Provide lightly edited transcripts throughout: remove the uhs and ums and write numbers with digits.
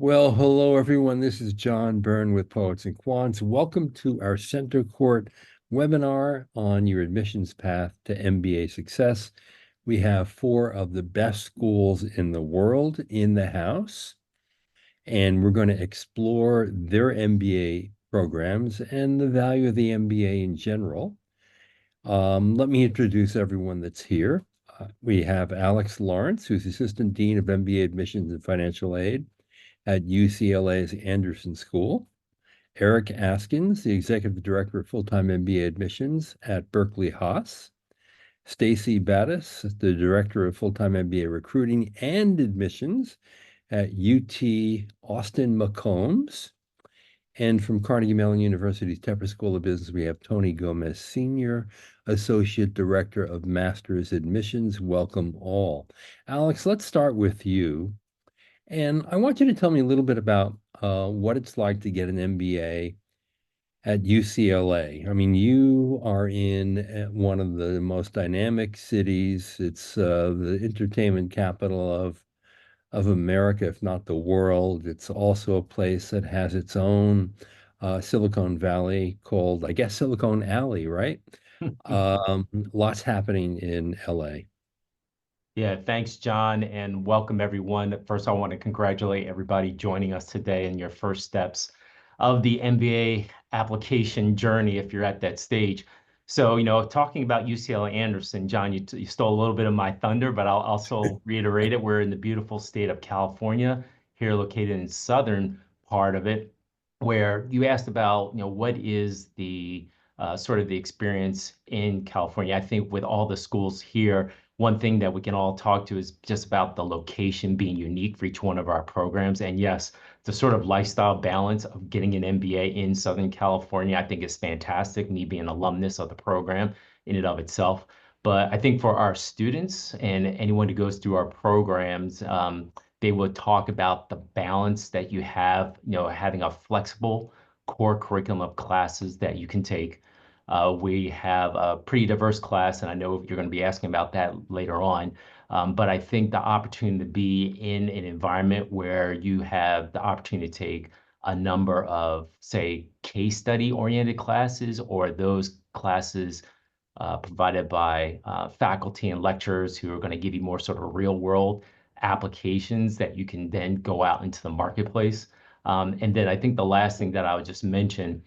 Well, hello everyone. This is John Byrne with Poets and Quants. Welcome to our Center Court webinar on your admissions path to MBA success. We have four of the best schools in the world in the house, and we're going to explore their MBA programs and the value of the MBA in general. Let me introduce everyone that's here. We have Alex Lawrence, who's Assistant Dean of MBA Admissions and Financial Aid at UCLA's Anderson School. Eric Askins, the Executive Director of Full-Time MBA Admissions at Berkeley Haas. Stacy Battis, the Director of Full-Time MBA Recruiting and Admissions at UT Austin McCombs. And from Carnegie Mellon University's Tepper School of Business, we have Tony Gomez, Senior Associate Director of Master's Admissions. Welcome all. Alex, let's start with you. And I want you to tell me a little bit about what it's like to get an MBA at UCLA. I mean, you are in one of the most dynamic cities. It's the entertainment capital of America, if not the world. It's also a place that has its own Silicon Valley called, I guess, Silicon Alley, right? Lots happening in LA. Yeah, thanks, John, and welcome everyone. First, I want to congratulate everybody joining us today in your first steps of the MBA application journey if you're at that stage. So, talking about UCLA Anderson, John, you stole a little bit of my thunder, but I'll also reiterate it. We're in the beautiful state of California, here located in southern part of it, where you asked about, what is the sort of the experience in California. I think with all the schools here, one thing that we can all talk to is just about the location being unique for each one of our programs. And yes, the sort of lifestyle balance of getting an MBA in Southern California, I think is fantastic, me being an alumnus of the program in and of itself. But I think for our students and anyone who goes through our programs, they would talk about the balance that you have, having a flexible core curriculum of classes that you can take. We have a pretty diverse class, and I know you're going to be asking about that later on. But I think the opportunity to be in an environment where you have the opportunity to take a number of, say, case study oriented classes or those classes provided by faculty and lecturers who are going to give you more sort of real world applications that you can then go out into the marketplace. And then I think the last thing that I would just mention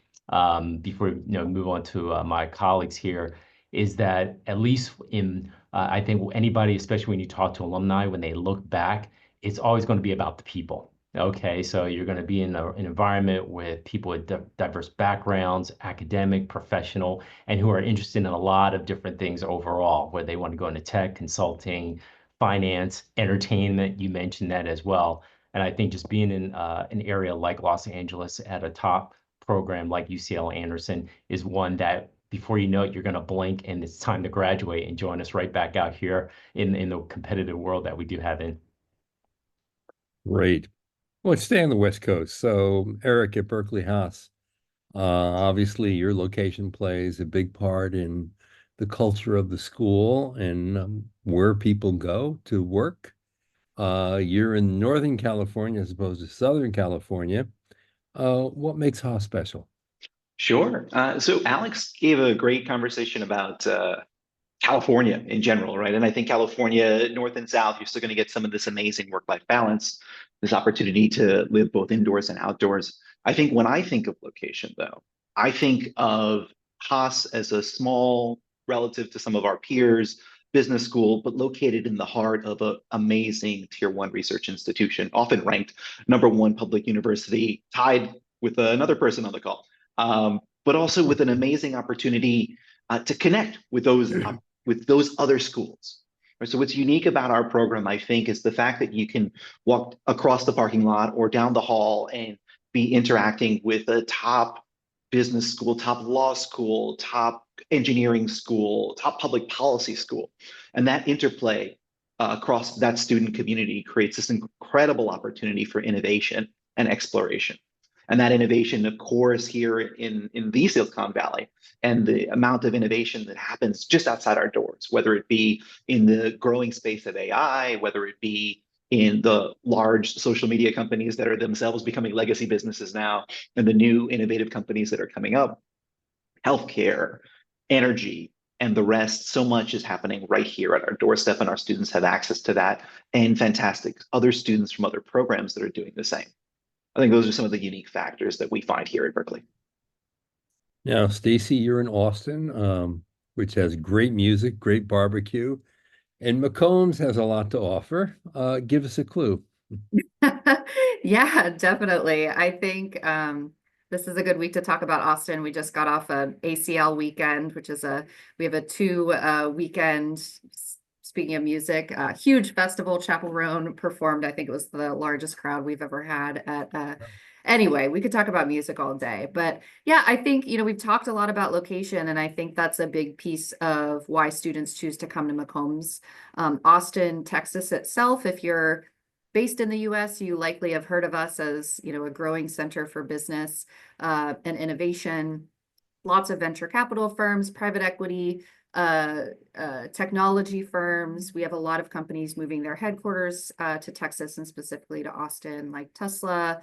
before move on to my colleagues here is that at least in I think anybody, especially when you talk to alumni, when they look back, it's always going to be about the people. Okay, so you're going to be in an environment with people with diverse backgrounds, academic, professional, and who are interested in a lot of different things overall, where they want to go into tech, consulting, finance, entertainment. You mentioned that as well. And I think just being in an area like Los Angeles at a top program like UCLA Anderson is one that before you know it, you're going to blink and it's time to graduate and join us right back out here in the competitive world that we do have in. Great. Well, let's stay on the West Coast. So, Eric at Berkeley Haas, obviously your location plays a big part in the culture of the school and where people go to work. You're in Northern California as opposed to Southern California. What makes Haas special? Sure. So Alex gave a great conversation about California in general, right? And I think California, North and South, you're still going to get some of this amazing work-life balance, this opportunity to live both indoors and outdoors. I think when I think of location, though, I think of Haas as a small, relative to some of our peers, business school, but located in the heart of an amazing tier one research institution, often ranked number one public university, tied with another person on the call, but also with an amazing opportunity to connect with those other schools. So what's unique about our program, I think, is the fact that you can walk across the parking lot or down the hall and be interacting with a top business school, top law school, top engineering school, top public policy school. And that interplay across that student community creates this incredible opportunity for innovation and exploration. And that innovation, of course, here in the Silicon Valley, and the amount of innovation that happens just outside our doors, whether it be in the growing space of AI, whether it be in the large social media companies that are themselves becoming legacy businesses now, and the new innovative companies that are coming up, healthcare, energy, and the rest. So much is happening right here at our doorstep, and our students have access to that, and fantastic other students from other programs that are doing the same. I think those are some of the unique factors that we find here at Berkeley. Now, Stacy, you're in Austin, which has great music, great barbecue, and McCombs has a lot to offer. Give us a clue. Yeah, definitely. I think this is a good week to talk about Austin. We just got off a ACL weekend, which is we have a two weekend. Speaking of music, huge festival. Chapel Roan performed. I think it was the largest crowd we've ever had at. Anyway, we could talk about music all day, but yeah, I think we've talked a lot about location, and I think that's a big piece of why students choose to come to McCombs. Austin, Texas itself, if you're based in the US, you likely have heard of us as, a growing center for business and innovation. Lots of venture capital firms, private equity, technology firms. We have a lot of companies moving their headquarters to Texas and specifically to Austin, like Tesla,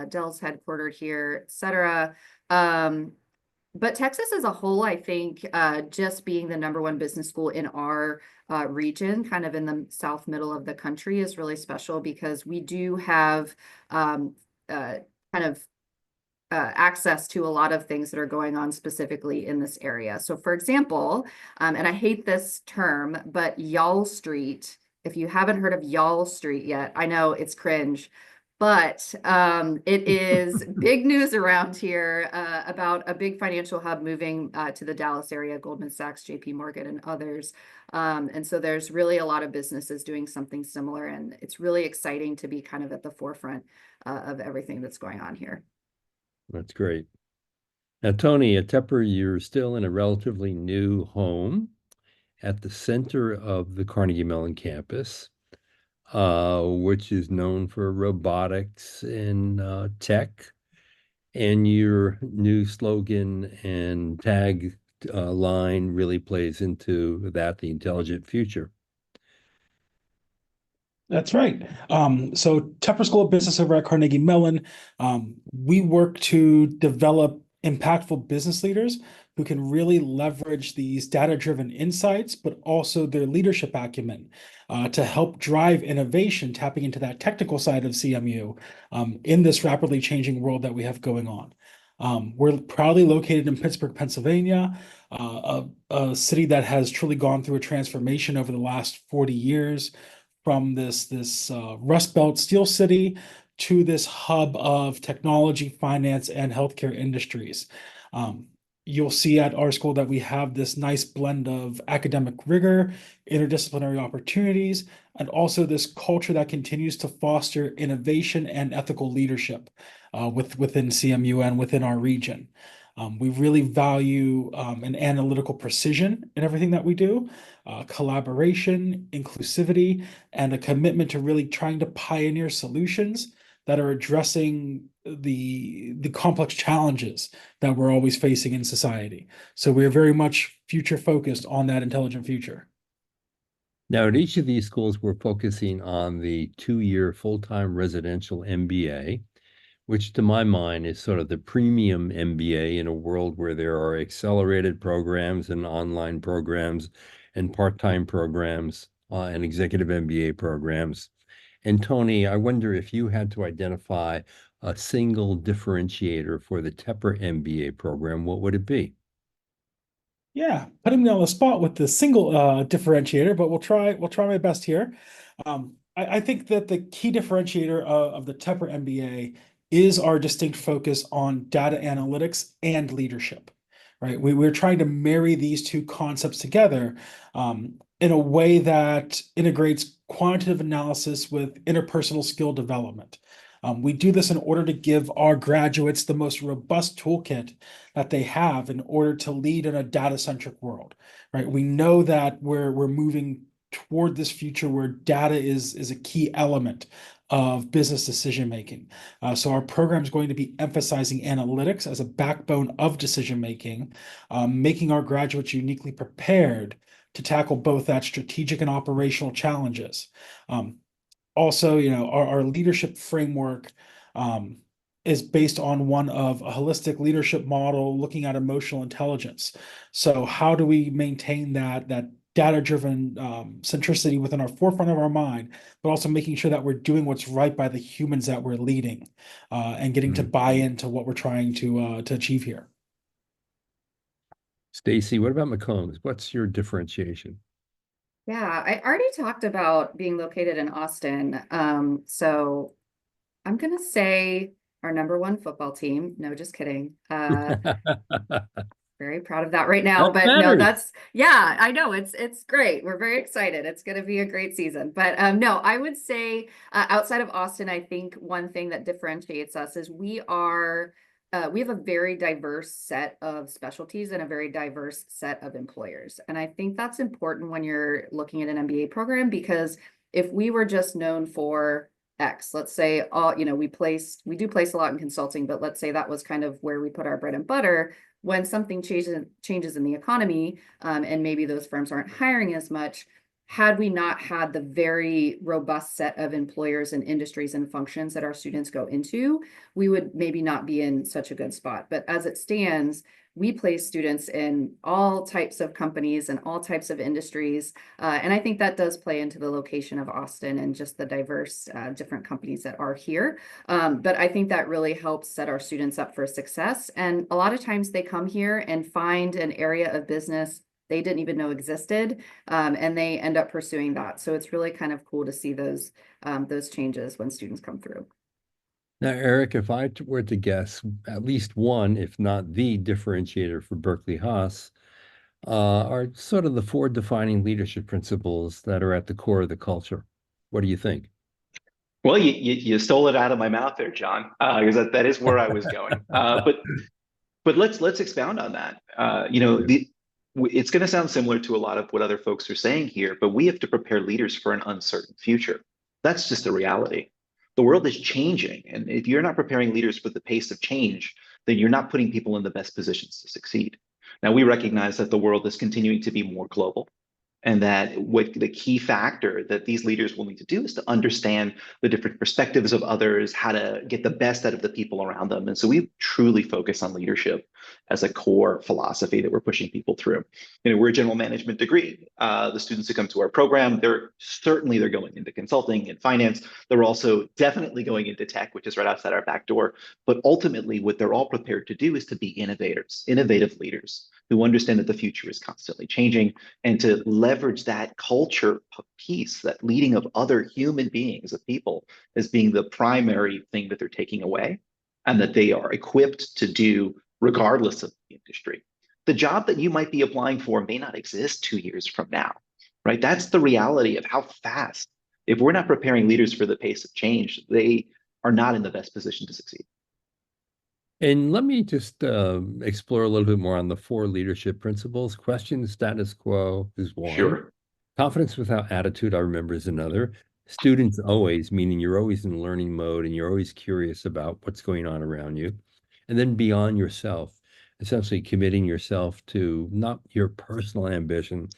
Dell's headquartered here, et cetera. But Texas as a whole, I think, just being the number one business school in our region, kind of in the south middle of the country, is really special because we do have access to a lot of things that are going on specifically in this area. So for example, and I hate this term, but Y'all Street, if you haven't heard of Y'all Street yet, I know it's cringe, but it is big news around here about a big financial hub moving to the Dallas area, Goldman Sachs, JP Morgan, and others. And so there's really a lot of businesses doing something similar, and it's really exciting to be kind of at the forefront of everything that's going on here. That's great. Now, Tony, at Tepper, you're still in a relatively new home at the center of the Carnegie Mellon campus, which is known for robotics and tech. And your new slogan and tag line really plays into that, the intelligent future. That's right. So Tepper School of Business over at Carnegie Mellon, we work to develop impactful business leaders who can really leverage these data-driven insights, but also their leadership acumen to help drive innovation, tapping into that technical side of CMU in this rapidly changing world that we have going on. We're proudly located in Pittsburgh, Pennsylvania, a city that has truly gone through a transformation over the last 40 years. From this Rust Belt steel city to this hub of technology, finance, and healthcare industries. You'll see at our school that we have this nice blend of academic rigor, interdisciplinary opportunities, and also this culture that continues to foster innovation and ethical leadership within CMU and within our region. We really value an analytical precision in everything that we do, collaboration, inclusivity, and a commitment to really trying to pioneer solutions that are addressing the complex challenges that we're always facing in society. So we're very much future focused on that intelligent future. Now, at each of these schools, we're focusing on the 2-year full-time residential MBA, which to my mind is sort of the premium MBA in a world where there are accelerated programs and online programs and part-time programs and executive MBA programs. And Tony, I wonder if you had to identify a single differentiator for the Tepper MBA program, what would it be? Yeah, putting me on the spot with the single differentiator, but we'll try my best here. I think that the key differentiator of the Tepper MBA is our distinct focus on data analytics and leadership, right? We're trying to marry these two concepts together in a way that integrates quantitative analysis with interpersonal skill development. We do this in order to give our graduates the most robust toolkit that they have in order to lead in a data-centric world, right? We know that we're moving toward this future where data is a key element of business decision making. So our program is going to be emphasizing analytics as a backbone of decision making, making our graduates uniquely prepared to tackle both that strategic and operational challenges. Also, our leadership framework is based on one of a holistic leadership model looking at emotional intelligence. So how do we maintain that data-driven centricity within our forefront of our mind, but also making sure that we're doing what's right by the humans that we're leading, and getting to buy into what we're trying to achieve here. Stacy, what about McCombs? What's your differentiation? Yeah, I already talked about being located in Austin. So I'm gonna say our #1 football team. No, just kidding. Very proud of that right now. That But no, matters. yeah, I know it's great. We're very excited. It's going to be a great season. But no, I would say outside of Austin, I think one thing that differentiates us is we have a very diverse set of specialties and a very diverse set of employers. And I think that's important when you're looking at an MBA program, because if we were just known for X, let's say we do place a lot in consulting, but let's say that was kind of where we put our bread and butter. When something changes in the economy, and maybe those firms aren't hiring as much, had we not had the very robust set of employers and industries and functions that our students go into, we would maybe not be in such a good spot. But as it stands, we place students in all types of companies and all types of industries. And I think that does play into the location of Austin and just the diverse different companies that are here. But I think that really helps set our students up for success. And a lot of times they come here and find an area of business they didn't even know existed, and they end up pursuing that. So it's really kind of cool to see those changes when students come through. Now, Eric, if I were to guess, at least one, if not the differentiator for Berkeley Haas, are sort of the 4 defining leadership principles that are at the core of the culture. What do you think? Well, you stole it out of my mouth there, John, because that is where I was going. But let's expound on that. It's going to sound similar to a lot of what other folks are saying here, but we have to prepare leaders for an uncertain future. That's just the reality. The world is changing, and if you're not preparing leaders for the pace of change, then you're not putting people in the best positions to succeed. Now, we recognize that the world is continuing to be more global, and that what the key factor that these leaders will need to do is to understand the different perspectives of others, how to get the best out of the people around them. And so we truly focus on leadership as a core philosophy that we're pushing people through. We're a general management degree. The students who come to our program, they're going into consulting and finance. They're also definitely going into tech, which is right outside our back door. But ultimately, what they're all prepared to do is to be innovators, innovative leaders who understand that the future is constantly changing, and to leverage that culture piece, that leading of other human beings, of people, as being the primary thing that they're taking away and that they are equipped to do regardless of the industry. The job that you might be applying for may not exist 2 years from now, right? That's the reality of how fast, if we're not preparing leaders for the pace of change, they are not in the best position to succeed. And let me just explore a little bit more on the 4 leadership principles. Question the status quo is one. Sure. Confidence without attitude, I remember, is another. Students always, meaning you're always in learning mode and you're always curious about what's going on around you. And then beyond yourself, essentially committing yourself to not your personal ambition,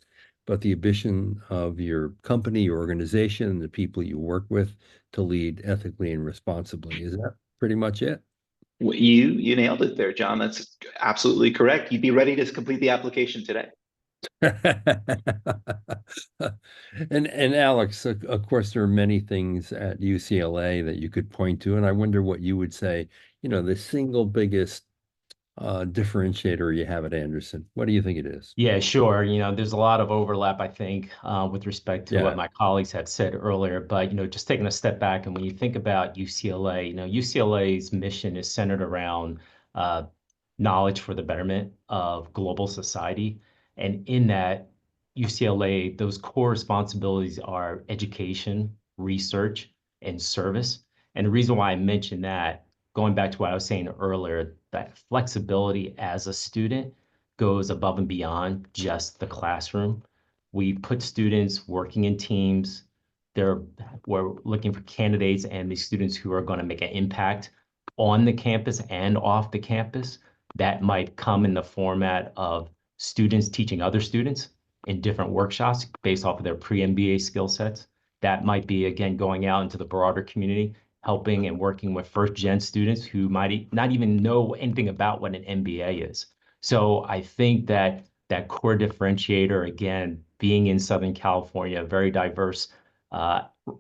but the ambition of your company, your organization, the people you work with to lead ethically and responsibly. Is that pretty much it? You nailed it there, John. That's absolutely correct. You'd be ready to complete the application today. And Alex, of course, there are many things at UCLA that you could point to, and I wonder what you would say, the single biggest differentiator you have at Anderson. What do you think it is? Yeah, sure. There's a lot of overlap, I think, with respect to what my colleagues had said earlier. But, just taking a step back, and when you think about UCLA, UCLA's mission is centered around knowledge for the betterment of global society. And in that, UCLA, those core responsibilities are education, research, and service. And the reason why I mentioned that, going back to what I was saying earlier, that flexibility as a student goes above and beyond just the classroom. We put students working in teams. We're looking for candidates and the students who are going to make an impact on the campus and off the campus. That might come in the format of students teaching other students in different workshops based off of their pre-MBA skill sets. That might be, again, going out into the broader community, helping and working with first-gen students who might not even know anything about what an MBA is. So I think that that core differentiator, again, being in Southern California, a very diverse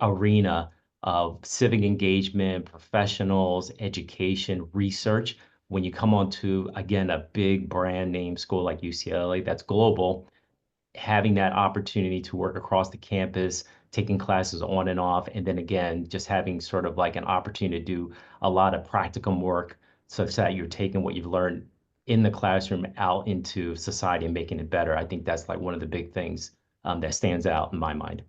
arena of civic engagement, professionals, education, research. When you come onto, again, a big brand name school like UCLA that's global, having that opportunity to work across the campus, taking classes on and off, and then again, just having sort of like an opportunity to do a lot of practical work such that you're taking what you've learned in the classroom out into society and making it better. I think that's like one of the big things that stands out in my mind.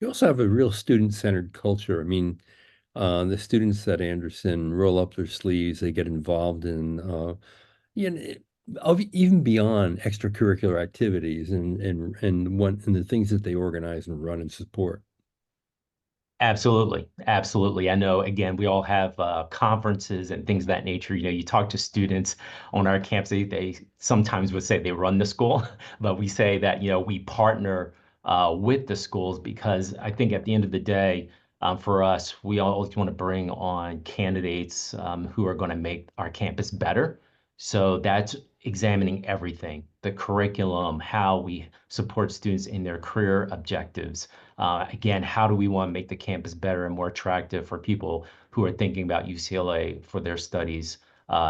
You also have a real student-centered culture. I mean, the students at Anderson roll up their sleeves, they get involved in you know, even beyond extracurricular activities and the things that they organize and run and support. Absolutely. Absolutely. I know, again, we all have conferences and things of that nature. You know, you talk to students on our campus, they sometimes would say they run the school, but we say that, you know, we partner with the schools because I think at the end of the day, for us, we always want to bring on candidates who are going to make our campus better. So that's examining everything, the curriculum, how we support students in their career objectives. Again, how do we want to make the campus better and more attractive for people who are thinking about UCLA for their studies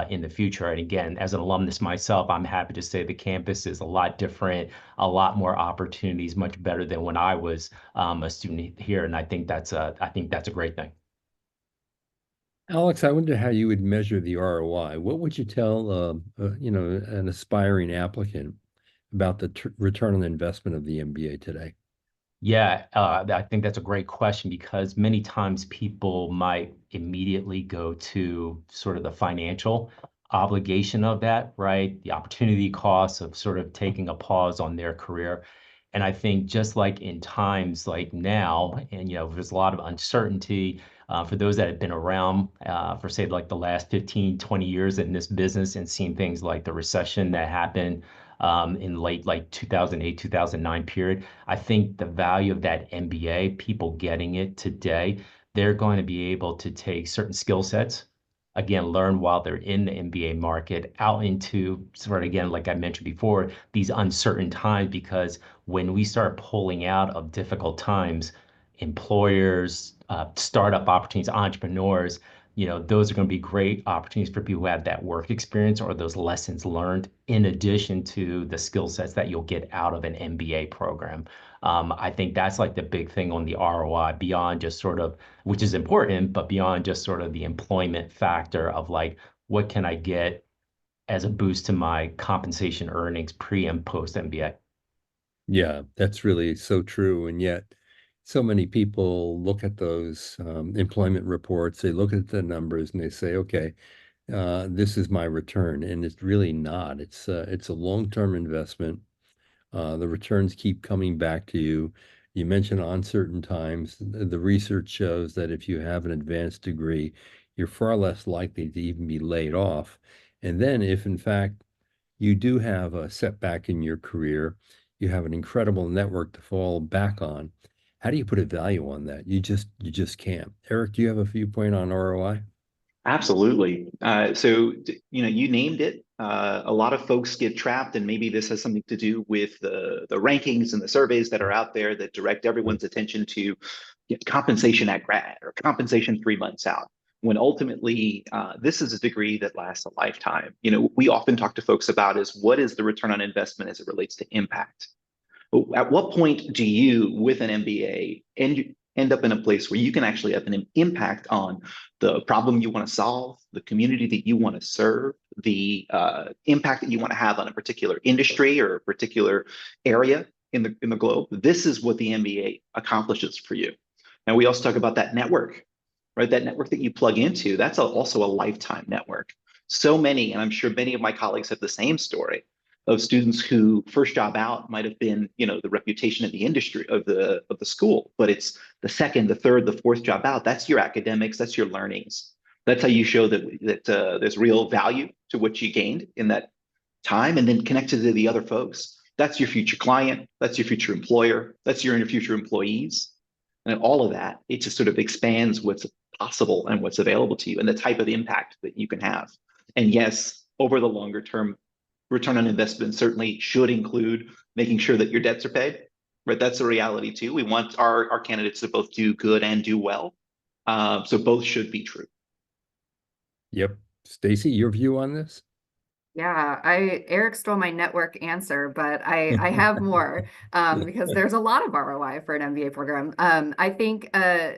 in the future? And again, as an alumnus myself, I'm happy to say the campus is a lot different, a lot more opportunities, much better than when I was a student here. And I think that's a great thing. Alex, I wonder how you would measure the ROI. What would you tell, an aspiring applicant about the return on investment of the MBA today? Yeah, I think that's a great question because many times people might immediately go to sort of the financial obligation of that, right? The opportunity cost of sort of taking a pause on their career. And I think just like in times like now, and there's a lot of uncertainty for those that have been around for say like the last 15, 20 years in this business and seen things like the recession that happened in late like 2008, 2009 period. I think the value of that MBA, people getting it today, they're going to be able to take certain skill sets, again, learn while they're in the MBA market out into sort of, again, like I mentioned before, these uncertain times, because when we start pulling out of difficult times, employers, startup opportunities, entrepreneurs, those are going to be great opportunities for people who have that work experience or those lessons learned in addition to the skill sets that you'll get out of an MBA program. I think that's like the big thing on the ROI beyond just sort of, which is important, but beyond just sort of the employment factor of like, what can I get as a boost to my compensation earnings pre and post MBA? Yeah, that's really so true. And yet, so many people look at those employment reports, they look at the numbers and they say, okay, this is my return. And it's really not. It's a long-term investment. The returns keep coming back to you. You mentioned uncertain times. The research shows that if you have an advanced degree, you're far less likely to even be laid off. And then if in fact you do have a setback in your career, you have an incredible network to fall back on. How do you put a value on that? You just can't. Eric, do you have a viewpoint on ROI? Absolutely. So, you named it. A lot of folks get trapped, and maybe this has something to do with the rankings and the surveys that are out there that direct everyone's attention to compensation at grad or compensation 3 months out. When ultimately, this is a degree that lasts a lifetime. We often talk to folks about is what is the return on investment as it relates to impact. At what point do you, with an MBA, end up in a place where you can actually have an impact on the problem you want to solve, the community that you want to serve, the impact that you want to have on a particular industry or a particular area in the globe? This is what the MBA accomplishes for you. Now, we also talk about that network, right? That network that you plug into, that's also a lifetime network. So many, and I'm sure many of my colleagues have the same story of students who first job out might have been, the reputation of the industry of the school, but it's the second, the third, the fourth job out. That's your academics, that's your learnings. That's how you show that there's real value to what you gained in that time, and then connected to the other folks. That's your future client, that's your future employer, that's your future employees. And all of that, it just sort of expands what's possible and what's available to you and the type of impact that you can have. And yes, over the longer term, return on investment certainly should include making sure that your debts are paid, right? That's a reality too. We want our candidates to both do good and do well. So both should be true. Yep. Stacy, your view on this? Yeah, Eric stole my network answer, but I have more because there's a lot of ROI for an MBA program. I think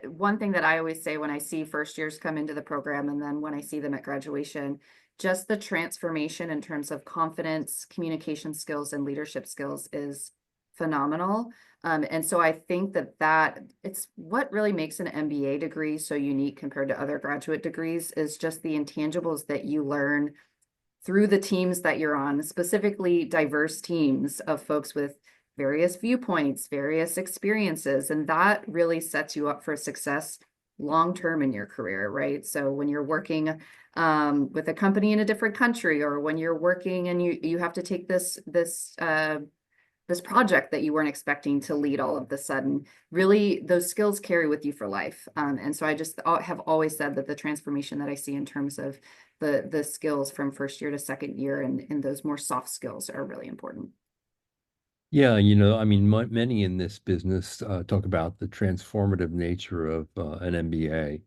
one thing that I always say when I see first years come into the program and then when I see them at graduation, just the transformation in terms of confidence, communication skills, and leadership skills is phenomenal. And so I think that it's what really makes an MBA degree so unique compared to other graduate degrees is just the intangibles that you learn through the teams that you're on, specifically diverse teams of folks with various viewpoints, various experiences, and that really sets you up for success long-term in your career, right? So when you're working with a company in a different country, or when you're working and you have to take this project that you weren't expecting to lead all of the sudden, really those skills carry with you for life. And so I just have always said that the transformation that I see in terms of the skills from first year to second year and those more soft skills are really important. Yeah, I mean, many in this business talk about the transformative nature of an MBA.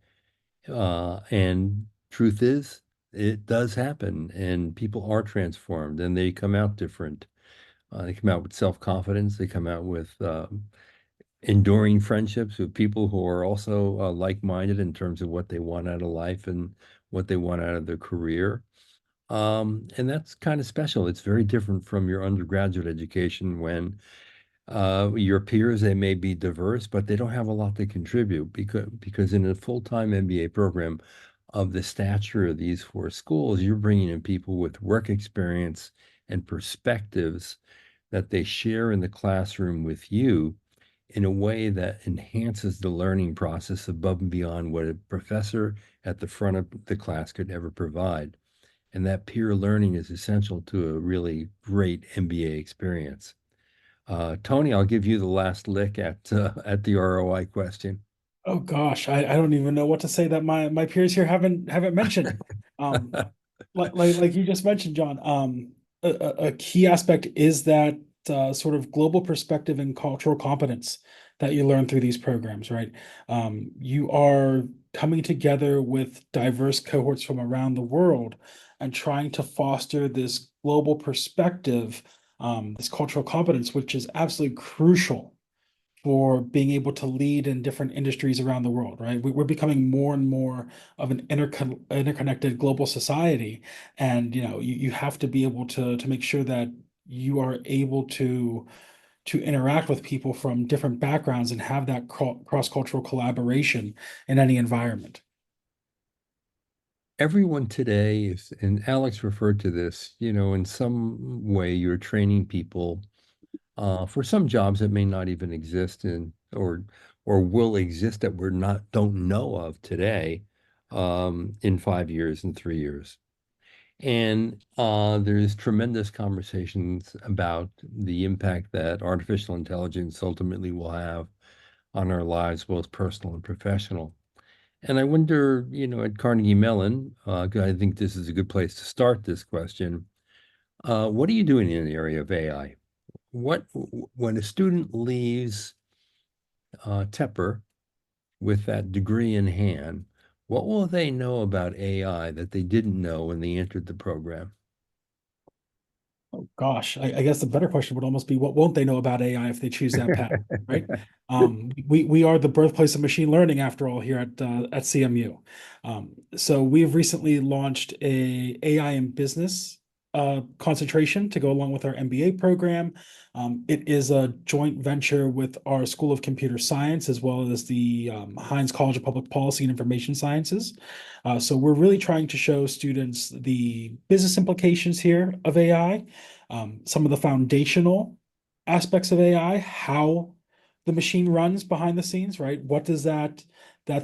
And truth is, it does happen, and people are transformed, and they come out different. They come out with self-confidence. They come out with enduring friendships with people who are also like-minded in terms of what they want out of life and what they want out of their career. And that's kind of special. It's very different from your undergraduate education when your peers, they may be diverse, but they don't have a lot to contribute because in a full-time MBA program of the stature of these four schools, you're bringing in people with work experience and perspectives that they share in the classroom with you in a way that enhances the learning process above and beyond what a professor at the front of the class could ever provide. And that peer learning is essential to a really great MBA experience. Tony, I'll give you the last lick at the ROI question. Oh gosh, I don't even know what to say that my peers here haven't mentioned. Like you just mentioned, John, a key aspect is that sort of global perspective and cultural competence that you learn through these programs, right? You are coming together with diverse cohorts from around the world and trying to foster this global perspective, this cultural competence, which is absolutely crucial for being able to lead in different industries around the world, right? We're becoming more and more of an interconnected global society, and you have to be able to make sure that you are able to interact with people from different backgrounds and have that cross-cultural collaboration in any environment. Everyone today is, and Alex referred to this, in some way you're training people for some jobs that may not even exist or will exist that don't know of today in 5 years and 3 years. And there's tremendous conversations about the impact that artificial intelligence ultimately will have on our lives, both personal and professional. And I wonder, at Carnegie Mellon, I think this is a good place to start this question. What are you doing in the area of AI? When a student leaves Tepper with that degree in hand, what will they know about AI that they didn't know when they entered the program? Oh gosh, I guess the better question would almost be, what won't they know about AI if they choose that path, right? We are the birthplace of machine learning after all here at CMU. So we've recently launched a AI in business concentration to go along with our MBA program. It is a joint venture with our School of Computer Science as well as the Heinz College of Public Policy and Information Sciences. So we're really trying to show students the business implications here of AI, some of the foundational aspects of AI, how the machine runs behind the scenes, right? What does that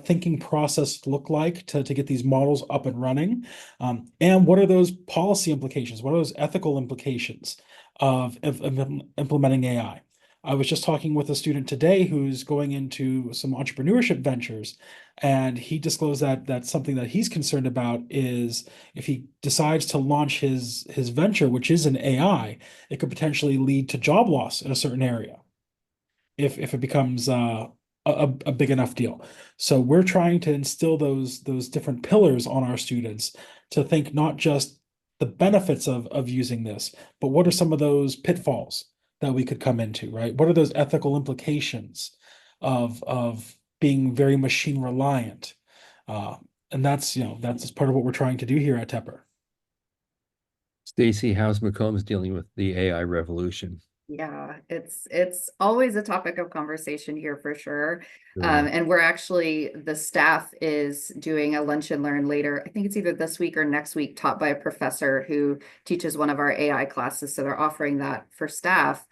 thinking process look like to get these models up and running? And what are those policy implications? What are those ethical implications of implementing AI? I was just talking with a student today who's going into some entrepreneurship ventures, and he disclosed that that's something that he's concerned about is if he decides to launch his venture, which is an AI, it could potentially lead to job loss in a certain area if it becomes a big enough deal. So we're trying to instill those different pillars on our students to think not just the benefits of using this, but what are some of those pitfalls that we could come into, right? What are those ethical implications of being very machine reliant? And that's part of what we're trying to do here at Tepper. Stacy, how's McCombs dealing with the AI revolution? Yeah, it's always a topic of conversation here for sure. Sure. And we're actually, the staff is doing a lunch and learn later. I think it's either this week or next week, taught by a professor who teaches one of our AI classes. So they're offering that for staff,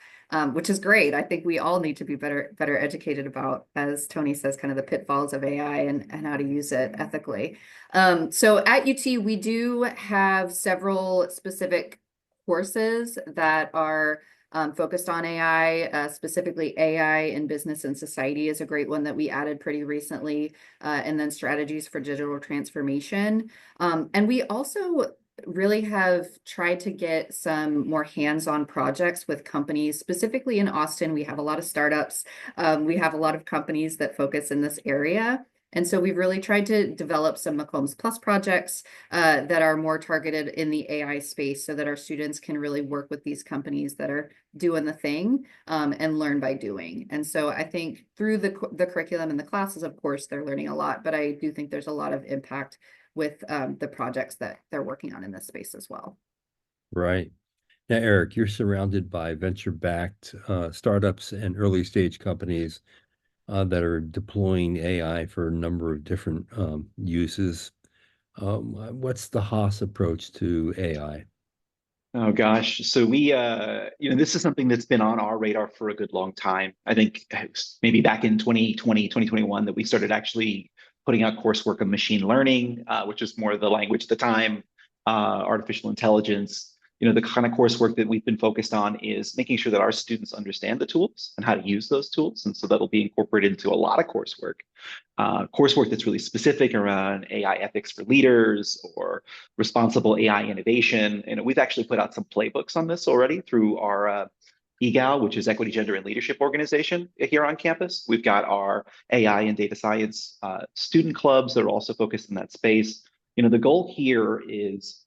which is great. I think we all need to be better educated about, as Tony says, kind of the pitfalls of AI and how to use it ethically. So at UT, we do have several specific courses that are focused on AI, specifically AI in business and society is a great one that we added pretty recently, and then strategies for digital transformation. And we also really have tried to get some more hands-on projects with companies. Specifically in Austin, we have a lot of startups. We have a lot of companies that focus in this area. And so we've really tried to develop some McCombs Plus projects that are more targeted in the AI space so that our students can really work with these companies that are doing the thing and learn by doing. And so I think through the curriculum and the classes, of course, they're learning a lot, but I do think there's a lot of impact with the projects that they're working on in this space as well. Right. Now, Eric, you're surrounded by venture-backed startups and early stage companies that are deploying AI for a number of different uses. What's the Haas approach to AI? Oh gosh. So we, this is something that's been on our radar for a good long time. I think it was maybe back in 2020, 2021 that we started actually putting out coursework of machine learning, which is more the language at the time, artificial intelligence. The kind of coursework that we've been focused on is making sure that our students understand the tools and how to use those tools. And so that'll be incorporated into a lot of coursework that's really specific around AI ethics for leaders or responsible AI innovation. And we've actually put out some playbooks on this already through our EGAL, which is Equity, Gender, and Leadership organization here on campus. We've got our AI and data science student clubs that are also focused in that space. The goal here is,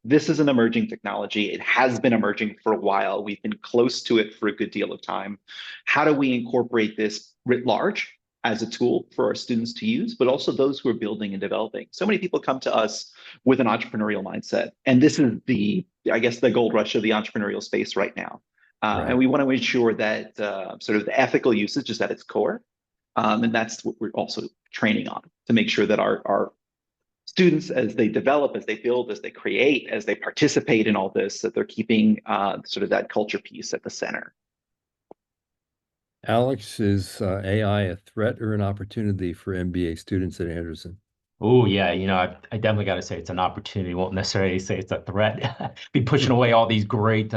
this is an emerging technology. It has been emerging for a while. We've been close to it for a good deal of time. How do we incorporate this writ large as a tool for our students to use, but also those who are building and developing? So many people come to us with an entrepreneurial mindset, and this is the gold rush of the entrepreneurial space right now. Right. And we want to ensure that sort of the ethical usage is at its core. And that's what we're also training on, to make sure that our students, as they develop, as they build, as they create, as they participate in all this, that they're keeping sort of that culture piece at the center. Alex, is AI a threat or an opportunity for MBA students at Anderson? Oh, yeah. I definitely got to say it's an opportunity. Won't necessarily say it's a threat. Be pushing away all these great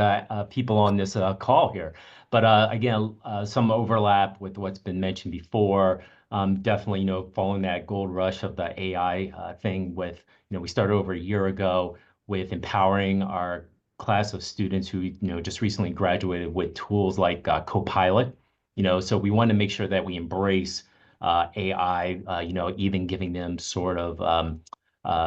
people on this call here. But again, some overlap with what's been mentioned before. Definitely, following that gold rush of the AI thing with, we started over a year ago with empowering our class of students who, just recently graduated with tools like Copilot. So we want to make sure that we embrace AI, even giving them sort of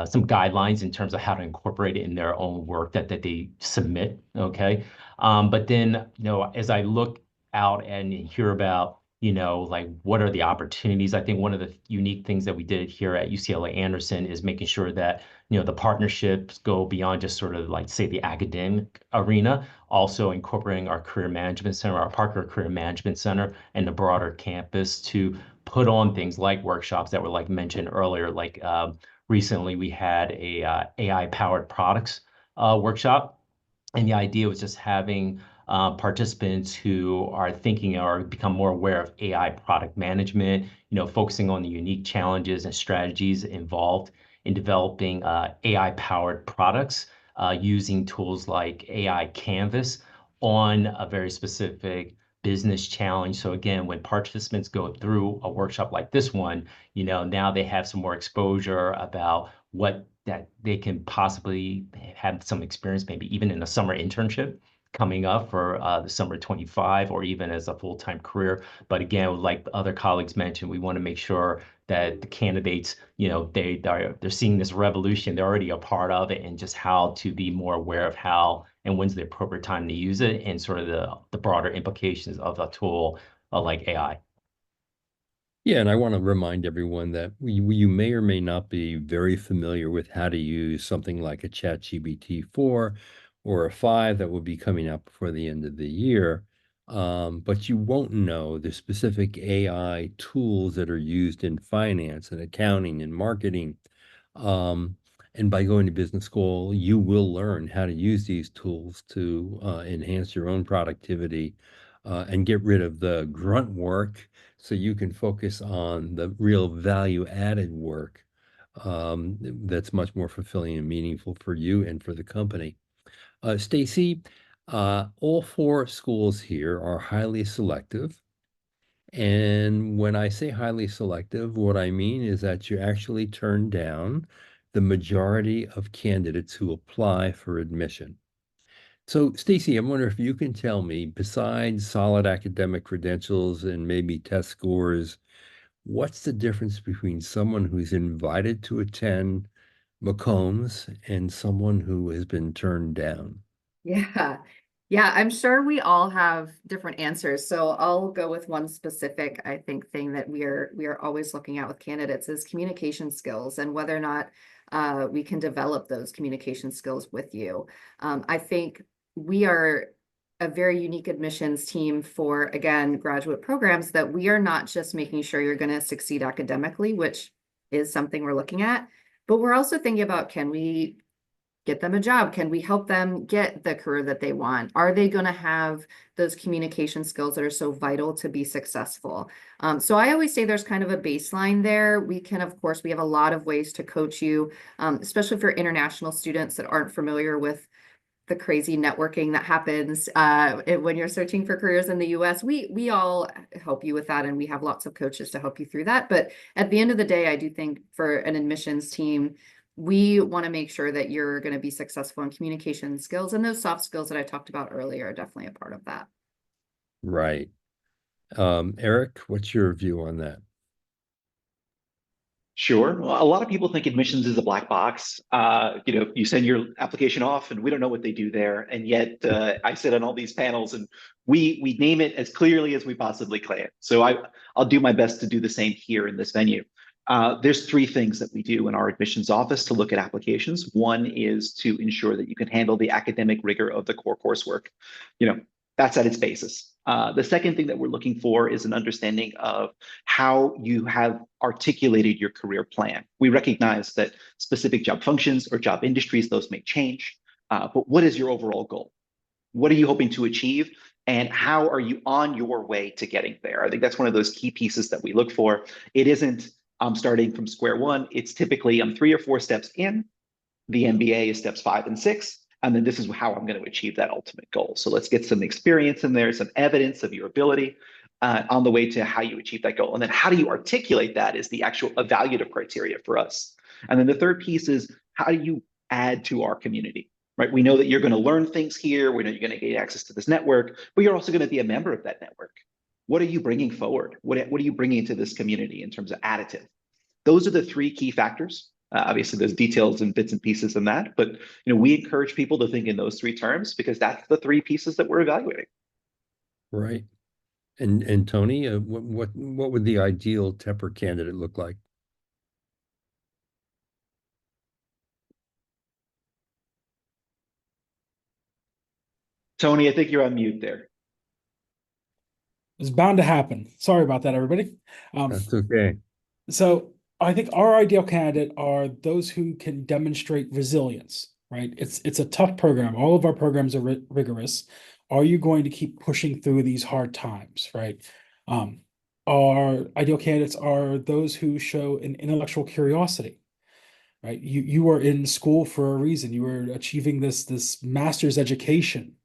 some guidelines in terms of how to incorporate it in their own work that they submit. Okay. But then, as I look out and hear about, like what are the opportunities? I think one of the unique things that we did here at UCLA Anderson is making sure that, the partnerships go beyond just sort of like, say, the academic arena, also incorporating our career management center, our Parker Career Management Center, and the broader campus to put on things like workshops that were like mentioned earlier. Like recently we had a AI powered products workshop. And the idea was just having participants who are thinking or become more aware of AI product management, focusing on the unique challenges and strategies involved in developing AI-powered products using tools like AI Canvas on a very specific business challenge. So again, when participants go through a workshop like this one, now they have some more exposure about what that they can possibly have some experience, maybe even in a summer internship coming up for the summer 25, or even as a full-time career. But again, like other colleagues mentioned, we want to make sure that the candidates, they're seeing this revolution, they're already a part of it, and just how to be more aware of how and when's the appropriate time to use it, and sort of the broader implications of a tool like AI. Yeah, and I want to remind everyone that you may or may not be very familiar with how to use something like a ChatGPT 4 or a 5 that will be coming out before the end of the year. But you won't know the specific AI tools that are used in finance and accounting and marketing. Um, and by going to business school, you will learn how to use these tools to enhance your own productivity and get rid of the grunt work so you can focus on the real value added work that's much more fulfilling and meaningful for you and for the company. Stacy, all four schools here are highly selective. And when I say highly selective, what I mean is that you actually turn down the majority of candidates who apply for admission. So, Stacy, I wonder if you can tell me, besides solid academic credentials and maybe test scores, what's the difference between someone who's invited to attend McCombs and someone who has been turned down? Yeah. Yeah, I'm sure we all have different answers. So I'll go with one specific, I think, thing that we are always looking at with candidates is communication skills and whether or not we can develop those communication skills with you. I think we are a very unique admissions team for, again, graduate programs, that we are not just making sure you're going to succeed academically, which is something we're looking at, but we're also thinking about, can we get them a job? Can we help them get the career that they want? Are they going to have those communication skills that are so vital to be successful? So I always say there's kind of a baseline there. We can, of course, we have a lot of ways to coach you, especially for international students that aren't familiar with the crazy networking that happens when you're searching for careers in the US. We all help you with that, and we have lots of coaches to help you through that. But at the end of the day, I do think for an admissions team, we want to make sure that you're going to be successful in communication skills, and those soft skills that I talked about earlier are definitely a part of that. Right. Eric, what's your view on that? Sure. Well, a lot of people think admissions is a black box. You send your application off and we don't know what they do there. And yet I sit on all these panels and we name it as clearly as we possibly can. So I'll do my best to do the same here in this venue. There's three things that we do in our admissions office to look at applications. One is to ensure that you can handle the academic rigor of the core coursework. That's at its basis. The second thing that we're looking for is an understanding of how you have articulated your career plan. We recognize that specific job functions or job industries, those may change, but what is your overall goal? What are you hoping to achieve? And how are you on your way to getting there? I think that's one of those key pieces that we look for. It isn't starting from square one. It's typically 3 or 4 steps in. The MBA is steps 5 and 6. And then this is how I'm going to achieve that ultimate goal. So let's get some experience in there, some evidence of your ability on the way to how you achieve that goal. And then how do you articulate that is the actual evaluative criteria for us. And then the third piece is, how do you add to our community, right? We know that you're going to learn things here. We know you're going to gain access to this network, but you're also going to be a member of that network. What are you bringing forward? What are you bringing to this community in terms of additive? Those are the 3 key factors. Obviously, there's details and bits and pieces in that, but we encourage people to think in those 3 terms because that's the 3 pieces that we're evaluating. Right. And Tony, what would the ideal Tepper candidate look like? Tony, I think you're on mute there. It's bound to happen. Sorry about that, everybody. That's okay. So I think our ideal candidate are those who can demonstrate resilience, right? It's a tough program. All of our programs are rigorous. Are you going to keep pushing through these hard times, right? Our ideal candidates are those who show an intellectual curiosity, right? You are in school for a reason. You are achieving this master's education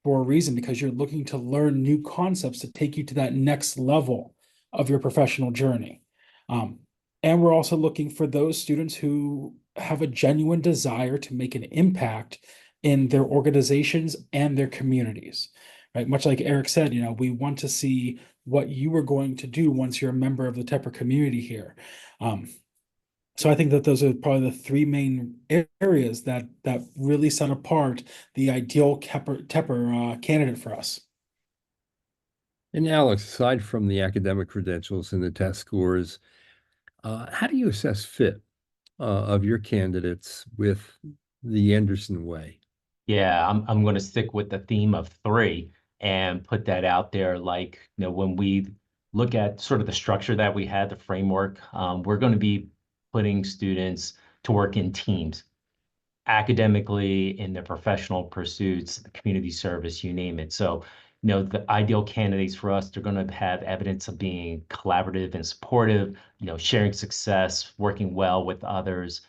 for a reason, because you're looking to learn new concepts to take you to that next level of your professional journey. And we're also looking for those students who have a genuine desire to make an impact in their organizations and their communities, right? Much like Eric said, we want to see what you are going to do once you're a member of the Tepper community here. So I think that those are probably the three main areas that really set apart the ideal Tepper candidate for us. And Alex, aside from the academic credentials and the test scores, how do you assess fit of your candidates with the Anderson way? Yeah, I'm going to stick with the theme of three and put that out there. Like, when we look at sort of the structure that we had, the framework, we're going to be putting students to work in teams, academically, in their professional pursuits, the community service, you name it. So, the ideal candidates for us, they're going to have evidence of being collaborative and supportive, sharing success, working well with others,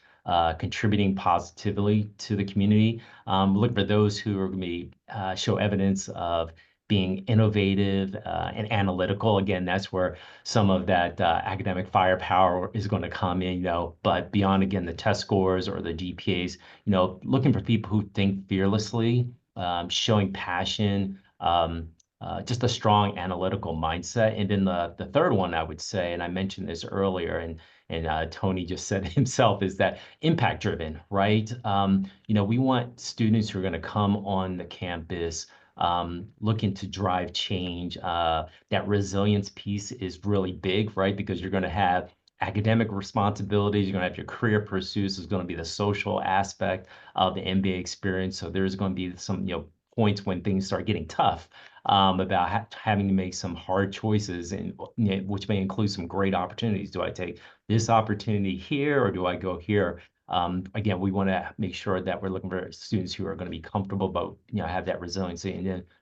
contributing positively to the community. Look for those who are going to be show evidence of being innovative and analytical. Again, that's where some of that academic firepower is going to come in, but beyond, again, the test scores or the GPAs, looking for people who think fearlessly, showing passion, just a strong analytical mindset. And then the third one, I would say, and I mentioned this earlier, and Tony just said himself, is that impact driven, right? We want students who are going to come on the campus looking to drive change. That resilience piece is really big, right? Because you're going to have academic responsibilities, you're going to have your career pursuits, there's going to be the social aspect of the MBA experience. So there's going to be some, points when things start getting tough, about having to make some hard choices, and which may include some great opportunities. Do I take this opportunity here, or do I go here? Again, we want to make sure that we're looking for students who are going to be comfortable, but have that resiliency,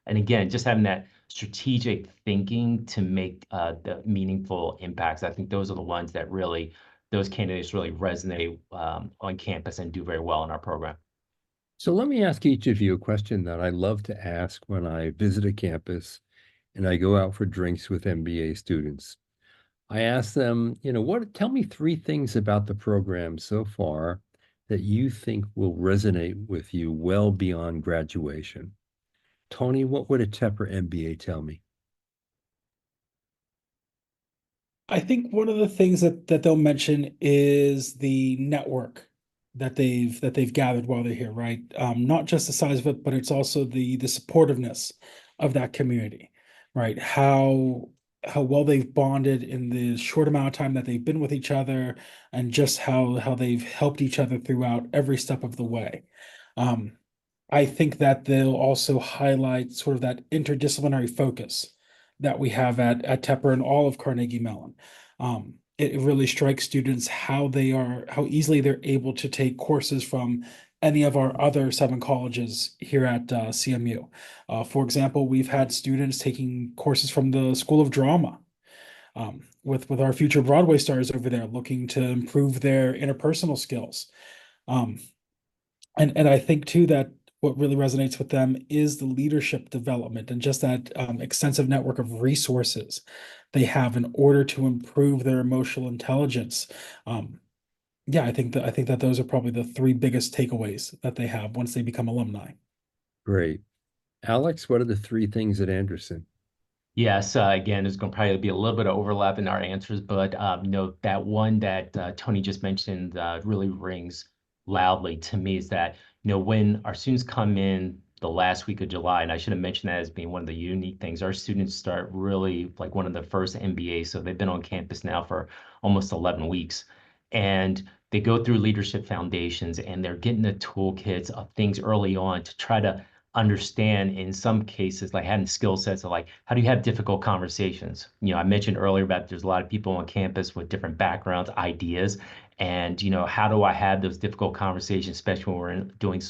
and again, just having that strategic thinking to make the meaningful impacts. I think those are the ones that those candidates really resonate on campus and do very well in our program. So let me ask each of you a question that I love to ask when I visit a campus and I go out for drinks with MBA students. I ask them, tell me three things about the program so far that you think will resonate with you well beyond graduation. Tony, what would a Tepper MBA tell me? I think one of the things that they'll mention is the network that they've gathered while they're here, right? Not just the size of it, but it's also the supportiveness of that community, right? How well they've bonded in the short amount of time that they've been with each other, and just how they've helped each other throughout every step of the way. I think that they'll also highlight sort of that interdisciplinary focus that we have at Tepper and all of Carnegie Mellon. It really strikes students how easily they're able to take courses from any of our other 7 colleges here at CMU. For example, we've had students taking courses from the School of Drama, with our future Broadway stars over there looking to improve their interpersonal skills. And I think too that what really resonates with them is the leadership development and just that extensive network of resources they have in order to improve their emotional intelligence. Yeah, I think that those are probably the 3 biggest takeaways that they have once they become alumni. Great. Alex, what are the 3 things at Anderson? Yes, again, there's going to probably be a little bit of overlap in our answers, but that one that Tony just mentioned really rings loudly to me, is that when our students come in the last week of July, and I should have mentioned that as being one of the unique things, our students start really like one of the first MBAs, so they've been on campus now for almost 11 weeks, and they go through leadership foundations, and they're getting the toolkits of things early on to try to understand, in some cases, like having skill sets of like, how do you have difficult conversations? I mentioned earlier about there's a lot of people on campus with different backgrounds, ideas, and how do I have those difficult conversations, especially when we're doing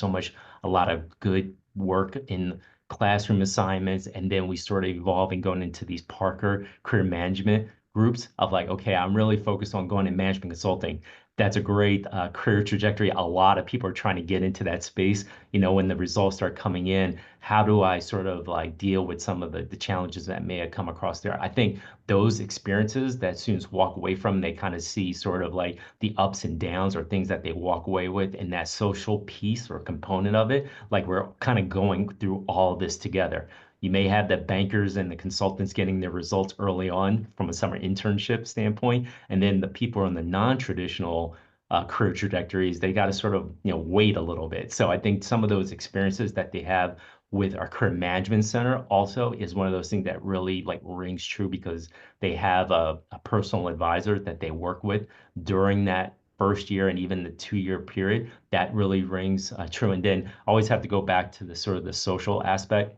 a lot of good work in classroom assignments, and then we sort of evolving going into these Parker career management groups of like, okay, I'm really focused on going in management consulting. that's a great career trajectory. A lot of people are trying to get into that space. When the results start coming in, how do I sort of like deal with some of the challenges that may have come across there? I think those experiences that students walk away from, they kind of see sort of like the ups and downs or things that they walk away with, and that social piece or component of it. Like we're kind of going through all this together. You may have the bankers and the consultants getting their results early on from a summer internship standpoint, and then the people on the non-traditional career trajectories, they got to sort of wait a little bit. So I think some of those experiences that they have with our career management center also is one of those things that really like rings true, because they have a personal advisor that they work with during that first year and even the 2-year period. That really rings true. And then I always have to go back to the sort of the social aspect.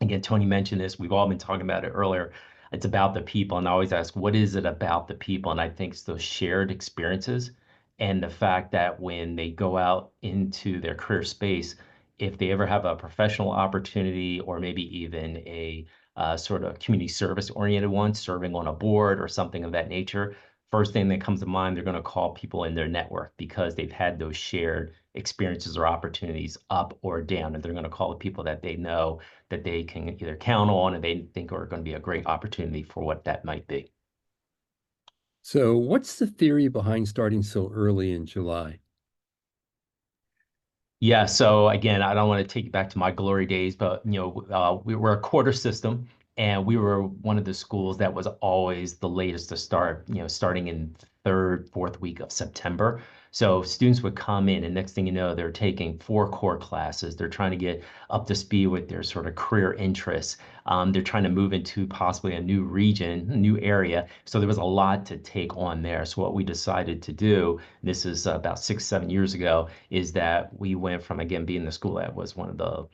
Again, Tony mentioned this. We've all been talking about it earlier. It's about the people. And I always ask, what is it about the people? And I think it's those shared experiences and the fact that when they go out into their career space, if they ever have a professional opportunity or maybe even a sort of community service oriented one, serving on a board or something of that nature, first thing that comes to mind, they're going to call people in their network because they've had those shared experiences or opportunities up or down. And they're going to call the people that they know that they can either count on and they think are going to be a great opportunity for what that might be. So what's the theory behind starting so early in July? Yeah, so again, I don't want to take you back to my glory days, but we were a quarter system, and we were one of the schools that was always the latest to start. Starting in third, fourth week of September. So students would come in, and next thing you know, they're taking 4 core classes. They're trying to get up to speed with their sort of career interests. They're trying to move into possibly a new region, a new area. So there was a lot to take on there. So what we decided to do, this is about 6, 7 years ago, is that we went from, again, being the school that was one of the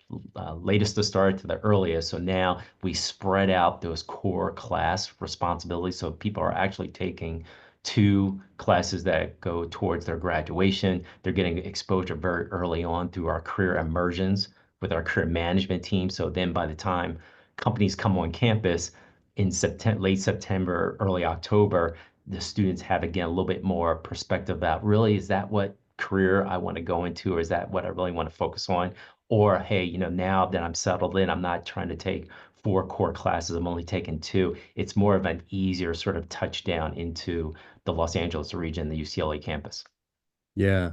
latest to start to the earliest. So now we spread out those core class responsibilities. So people are actually taking 2 classes that go towards their graduation. They're getting exposure very early on through our career immersions with our career management team. So then by the time companies come on campus in September, late September, early October, the students have, again, a little bit more perspective about, really, is that what career I want to go into, or is that what I really want to focus on? Or, hey, now that I'm settled in, I'm not trying to take 4 core classes, I'm only taking 2. It's more of an easier sort of touchdown into the Los Angeles region, the UCLA campus. Yeah,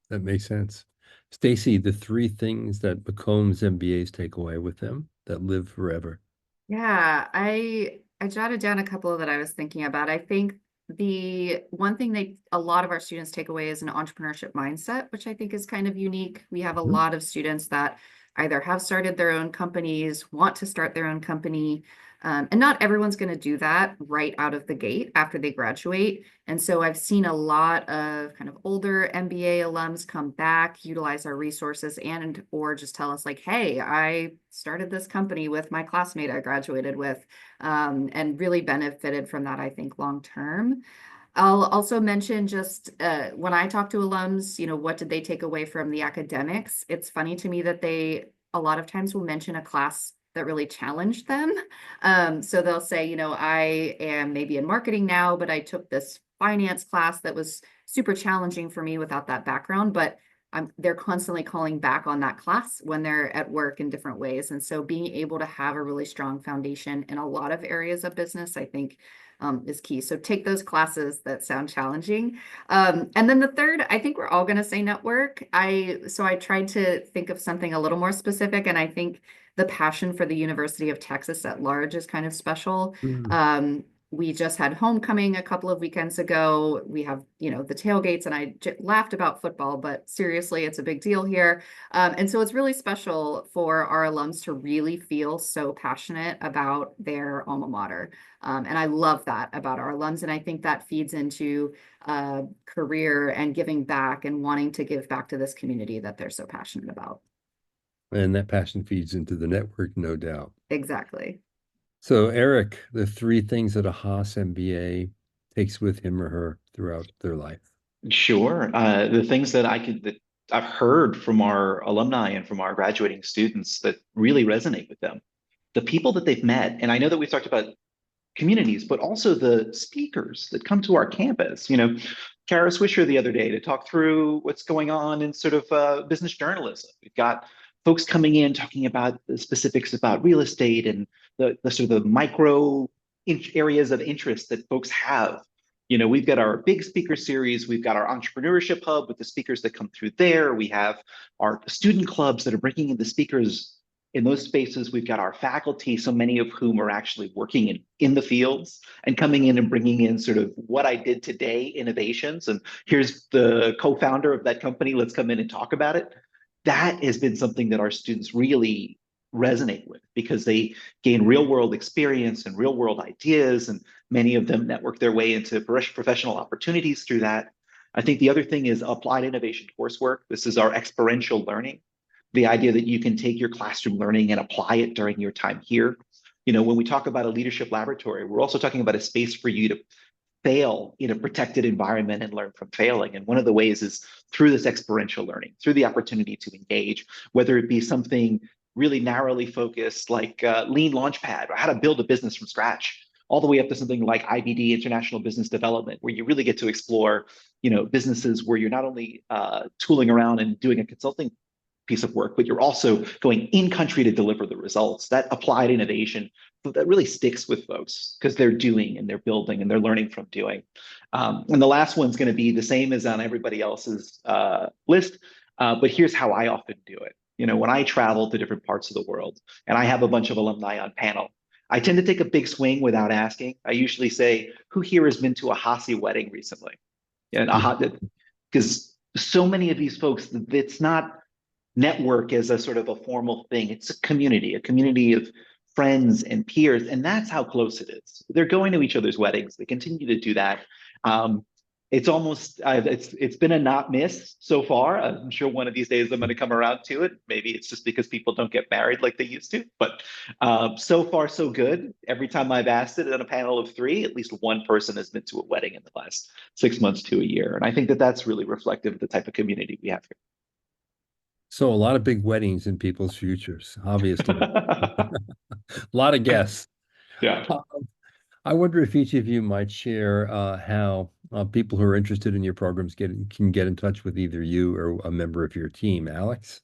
that makes sense. Stacy, the 3 things that McCombs MBAs take away with them that live forever. Yeah, I jotted down a couple that I was thinking about. I think the one thing a lot of our students take away is an entrepreneurship mindset, which I think is kind of unique. We have a lot of students that either have started their own companies, want to start their own company, and not everyone's going to do that right out of the gate after they graduate. And so I've seen a lot of kind of older MBA alums come back, utilize our resources, or just tell us like, hey, I started this company with my classmate I graduated with, and really benefited from that, I think, long term. I'll also mention just when I talk to alums, what did they take away from the academics? It's funny to me that they a lot of times will mention a class that really challenged them. So they'll say, I am maybe in marketing now, but I took this finance class that was super challenging for me without that background. But they're constantly calling back on that class when they're at work in different ways. And so being able to have a really strong foundation in a lot of areas of business, I think, is key. So take those classes that sound challenging. And then the third, I think we're all going to say network. So I tried to think of something a little more specific, and I think the passion for the University of Texas at large is kind of special. We just had homecoming a couple of weekends ago. We have, the tailgates, and I laughed about football, but seriously, it's a big deal here. And so it's really special for our alums to really feel so passionate about their alma mater. And I love that about our alums. And I think that feeds into career and giving back and wanting to give back to this community that they're so passionate about. And that passion feeds into the network, no doubt. Exactly. So, Eric, the 3 things that a Haas MBA takes with him or her throughout their life. Sure. The things that I've heard from our alumni and from our graduating students that really resonate with them, the people that they've met. And I know that we've talked about communities, but also the speakers that come to our campus. Kara Swisher the other day to talk through what's going on in sort of business journalism. We've got folks coming in talking about the specifics about real estate and the sort of the micro areas of interest that folks have. We've got our big speaker series. We've got our entrepreneurship hub with the speakers that come through there. We have our student clubs that are bringing in the speakers in those spaces. We've got our faculty, so many of whom are actually working in the fields and coming in and bringing in sort of what I did today innovations. And here's the co-founder of that company. Let's come in and talk about it. That has been something that our students really resonate with because they gain real world experience and real world ideas, and many of them network their way into professional opportunities through that. I think the other thing is applied innovation coursework. This is our experiential learning, the idea that you can take your classroom learning and apply it during your time here. When we talk about a leadership laboratory, we're also talking about a space for you to fail in a protected environment and learn from failing. And one of the ways is through this experiential learning, through the opportunity to engage, whether it be something really narrowly focused like Lean Launchpad or how to build a business from scratch, all the way up to something like IBD, International Business Development, where you really get to explore, businesses where you're not only tooling around and doing a consulting piece of work, but you're also going in country to deliver the results. That applied innovation that really sticks with folks because they're doing and they're building and they're learning from doing. And the last one's going to be the same as on everybody else's list, but here's how I often do it. When I travel to different parts of the world and I have a bunch of alumni on panel, I tend to take a big swing without asking. I usually say, who here has been to a Haas wedding recently? And because so many of these folks, it's not network as a sort of a formal thing. It's a community of friends and peers, and that's how close it is. They're going to each other's weddings. They continue to do that. It's almost it's been a not miss so far. I'm sure one of these days I'm going to come around to it. Maybe it's just because people don't get married like they used to, but so far so good. Every time I've asked it on a panel of 3, at least one person has been to a wedding in the last 6 months to a year, and I think that that's really reflective of the type of community we have here. So a lot of big weddings in people's futures, obviously. A lot of guests. Yeah. I wonder if each of you might share how people who are interested in your programs can get in touch with either you or a member of your team. Alex?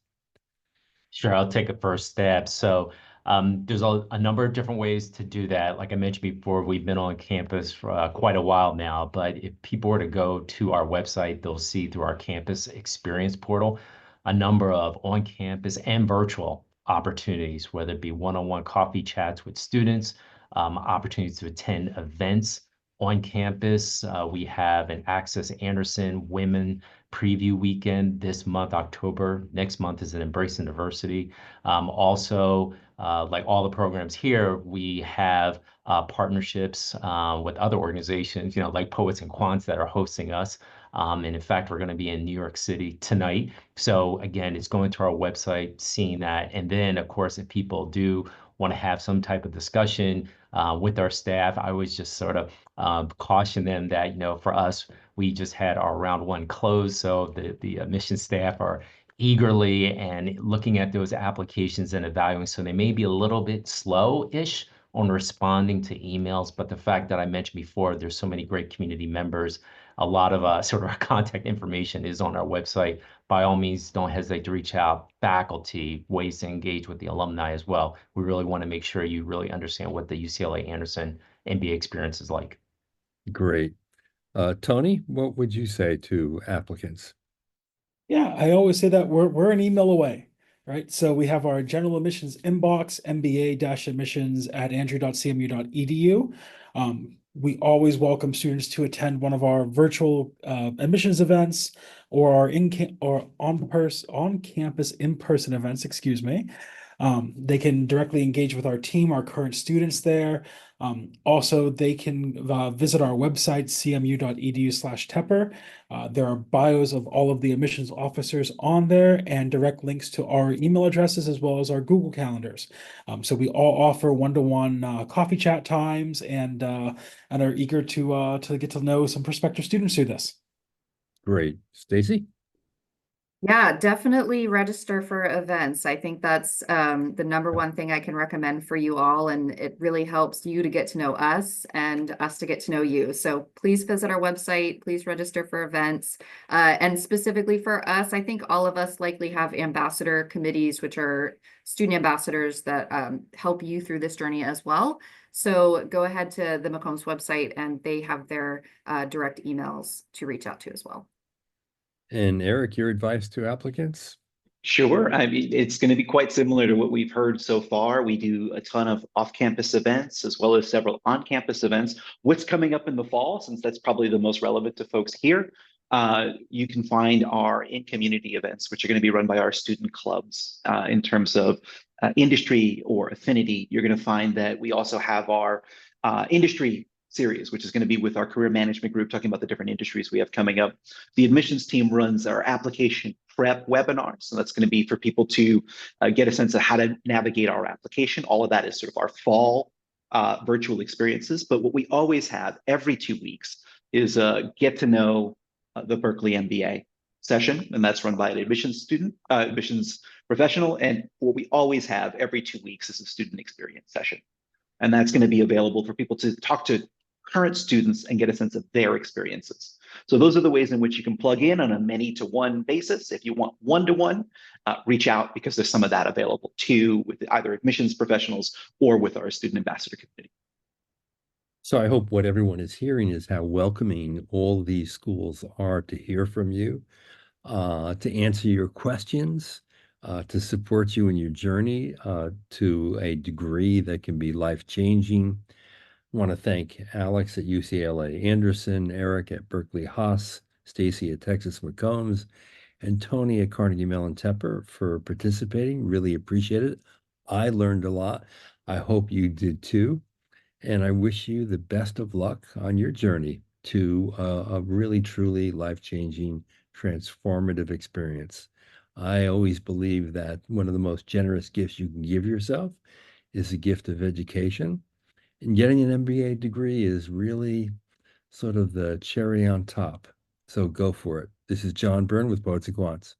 Sure, I'll take a first stab. So there's a number of different ways to do that. Like I mentioned before, we've been on campus for quite a while now, but if people were to go to our website, they'll see through our campus experience portal a number of on-campus and virtual opportunities, whether it be one-on-one coffee chats with students, opportunities to attend events on campus. We have an Access Anderson Women Preview Weekend this month, October. Next month is an Embracing Diversity. Also, like all the programs here, we have partnerships with other organizations, like Poets and Quants that are hosting us. And in fact, we're going to be in New York City tonight. So again, it's going to our website, seeing that. And then, of course, if people do want to have some type of discussion with our staff, I always just sort of caution them that, for us, we just had our round 1 close. So the admission staff are eagerly and looking at those applications and evaluating. So they may be a little bit slow-ish on responding to emails, but the fact that I mentioned before, there's so many great community members, a lot of sort of our contact information is on our website. By all means, don't hesitate to reach out. Faculty, ways to engage with the alumni as well. We really want to make sure you really understand what the UCLA Anderson MBA experience is like. Great. Tony, what would you say to applicants? Yeah, I always say that we're an email away, right? So we have our general admissions inbox, mba-admissions@andrew.cmu.edu. We always welcome students to attend one of our virtual admissions events or our on-campus in-person events, excuse me. They can directly engage with our team, our current students there. Also, they can visit our website, cmu.edu/Tepper. There are bios of all of the admissions officers on there and direct links to our email addresses as well as our Google calendars. So we all offer one-to-one coffee chat times and are eager to get to know some prospective students through this. Great. Stacy? Yeah, definitely register for events. I think that's the number one thing I can recommend for you all, and it really helps you to get to know us and us to get to know you. So please visit our website, please register for events. And specifically for us, I think all of us likely have ambassador committees, which are student ambassadors that help you through this journey as well. So go ahead to the McCombs website and they have their direct emails to reach out to as well. And Eric, your advice to applicants? Sure. I mean, it's going to be quite similar to what we've heard so far. We do a ton of off-campus events as well as several on-campus events. What's coming up in the fall, since that's probably the most relevant to folks here, you can find our in-community events, which are going to be run by our student clubs in terms of industry or affinity. You're going to find that we also have our industry series, which is going to be with our career management group, talking about the different industries we have coming up. The admissions team runs our application prep webinars. So that's going to be for people to get a sense of how to navigate our application. All of that is sort of our fall virtual experiences. But what we always have every 2 weeks is get to know the Berkeley MBA session, and that's run by an admissions student, admissions professional. And what we always have every 2 weeks is a student experience session. And that's going to be available for people to talk to current students and get a sense of their experiences. So those are the ways in which you can plug in on a many-to-one basis. If you want one-to-one, reach out because there's some of that available too with either admissions professionals or with our student ambassador committee. So I hope what everyone is hearing is how welcoming all these schools are to hear from you, to answer your questions, to support you in your journey to a degree that can be life-changing. I want to thank Alex at UCLA Anderson, Eric at Berkeley Haas, Stacy at Texas McCombs, and Tony at Carnegie Mellon Tepper for participating. Really appreciate it. I learned a lot. I hope you did too. And I wish you the best of luck on your journey to a really, truly life-changing, transformative experience. I always believe that one of the most generous gifts you can give yourself is the gift of education. And getting an MBA degree is really sort of the cherry on top. So go for it. This is John Byrne with Poets and Quants.